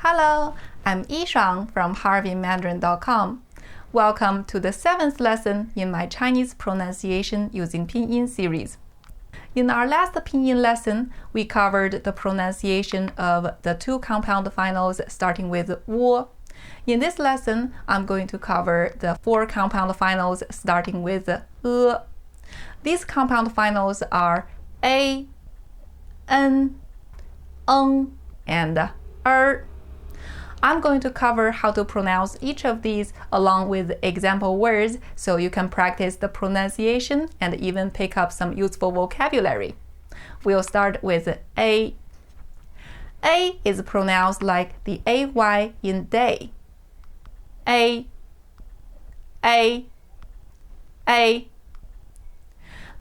Hello, I'm Yishuang from Harbin Welcome to the 7th lesson in my Chinese pronunciation using Pinyin series. In our last Pinyin lesson, we covered the pronunciation of the two compound finals starting with wo. In this lesson, I'm going to cover the 4 compound finals starting with These compound finals are a, n, and I'm going to cover how to pronounce each of these along with example words so you can practice the pronunciation and even pick up some useful vocabulary. We'll start with A. A is pronounced like the AY in day. A.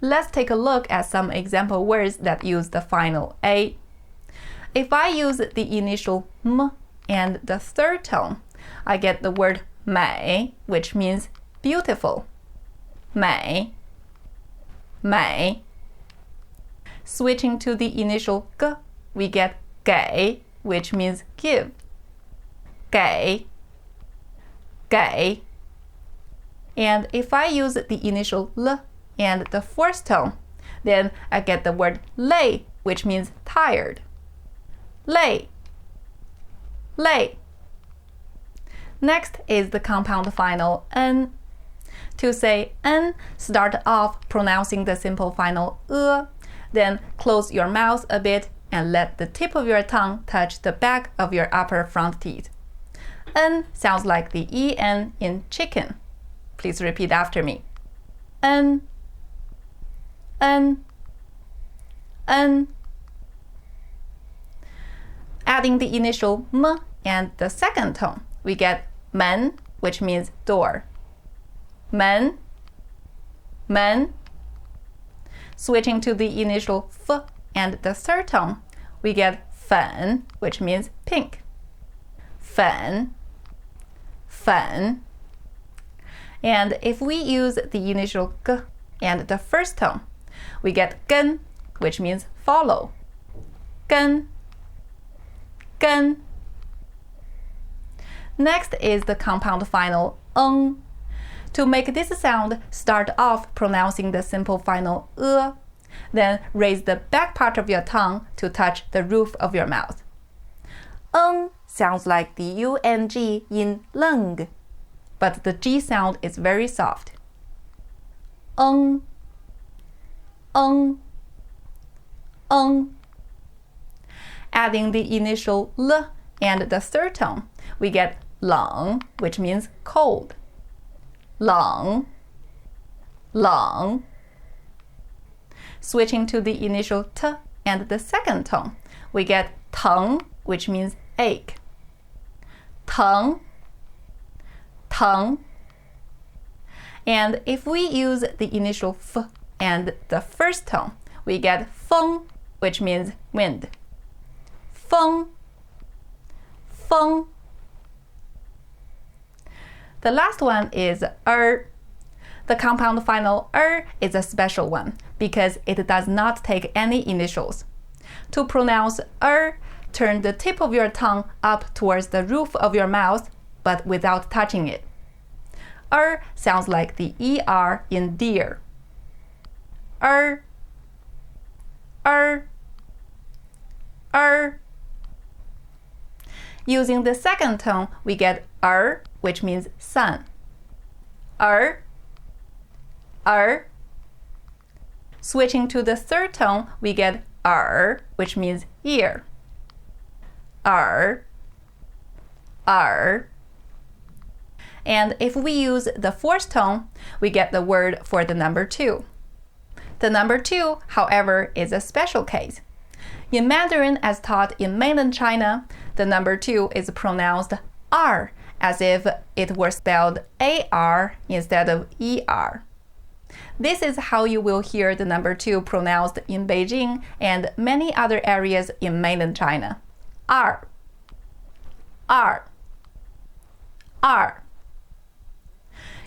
Let's take a look at some example words that use the final A. If I use the initial M and the third tone, I get the word 美, which means beautiful. 美. Switching to the initial G, we get 给, which means give. 给. And if I use the initial L and the fourth tone, then I get the word 累, which means tired. 累. Next is the compound final N. To say N, start off pronouncing the simple final then close your mouth a bit and let the tip of your tongue touch the back of your upper front teeth. N sounds like the EN in chicken. Please repeat after me. N. Adding the initial M and the second tone, we get 门, which means door. 门. Switching to the initial F and the third tone, we get 粉, which means pink. 粉. And if we use the initial G and the first tone, we get 跟, which means follow. 跟. Next is the compound final ng. To make this sound, start off pronouncing the simple final then raise the back part of your tongue to touch the roof of your mouth. Ng sounds like the ENG in lung, but the G sound is very soft. Ng. Adding the initial L and the third tone, we get 冷, which means cold. 冷. Switching to the initial T and the second tone, we get 疼, which means ache. 疼. And if we use the initial F and the first tone, we get 风, which means wind. 风. The last one is The compound final is a special one because it does not take any initials. To pronounce turn the tip of your tongue up towards the roof of your mouth, but without touching it. Sounds like the ER in deer. Using the second tone, we get which means sun. Switching to the third tone, we get which means ear. And if we use the fourth tone, we get the word for the number 2. The number 2, however, is a special case. In Mandarin as taught in mainland China, the number 2 is pronounced R, as if it were spelled AR instead of ER. This is how you will hear the number 2 pronounced in Beijing and many other areas in mainland China. R.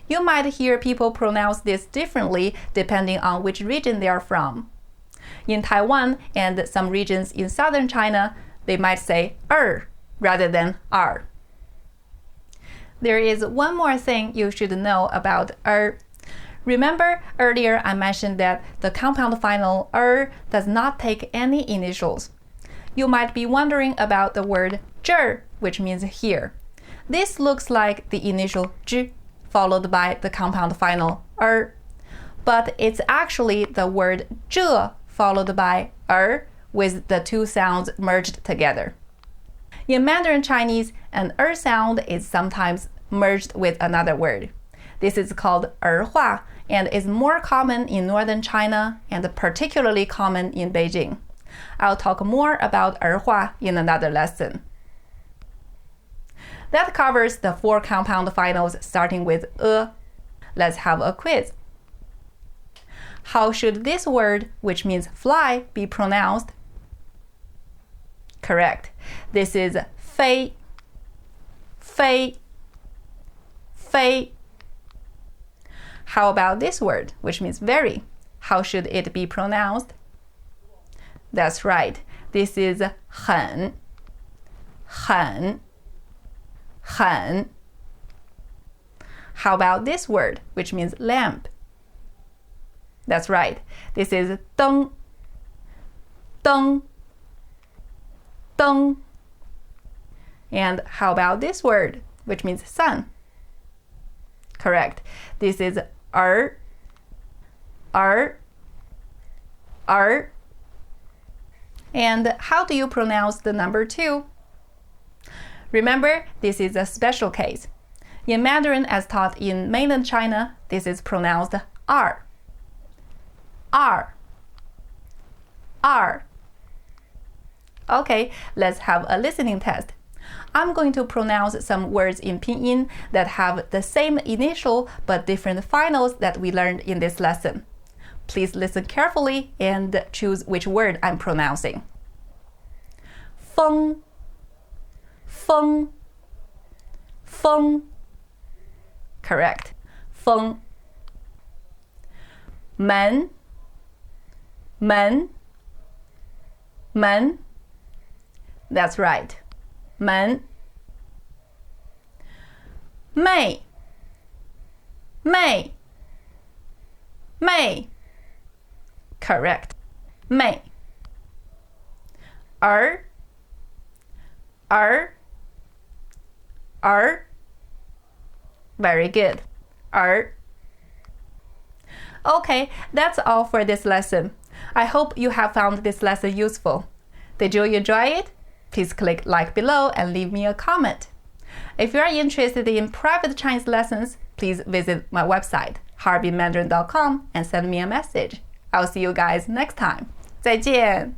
You might hear people pronounce this differently depending on which region they are from. In Taiwan and some regions in southern China, they might say rather than R. There is one more thing you should know about Remember earlier I mentioned that the compound final does not take any initials. You might be wondering about the word 这儿, which means here. This looks like the initial 之 followed by the compound final but it's actually the word 这 followed by with the two sounds merged together. In Mandarin Chinese, an sound is sometimes merged with another word. This is called 儿化 and is more common in northern China and particularly common in Beijing. I'll talk more about 儿化 in another lesson. That covers the 4 compound finals starting with Let's have a quiz. How should this word, which means fly, be pronounced? Correct. This is 飞, 飞, 飞. How about this word, which means very? How should it be pronounced? That's right. This is 很, 很, 很. How about this word, which means lamp? That's right. This is 灯, 灯, 灯. And how about this word, which means sun? Correct. This is 儿, 儿, 儿. And how do you pronounce the number 2? Remember, this is a special case. In Mandarin as taught in mainland China, this is pronounced R. R. R. Okay, let's have a listening test. I'm going to pronounce some words in Pinyin that have the same initial but different finals that we learned in this lesson. Please listen carefully and choose which word I'm pronouncing. 风, 风, 风. Correct. 风. 门, 门, 门. That's right. 门. 妹, 妹, 妹. Correct. 妹. 儿, 儿, 儿. Very good. 儿. Okay, that's all for this lesson. I hope you have found this lesson useful. Did you enjoy it? Please click like below and leave me a comment. If you are interested in private Chinese lessons, please visit my website, harbinmandarin.com, and send me a message. I'll see you guys next time. 再见!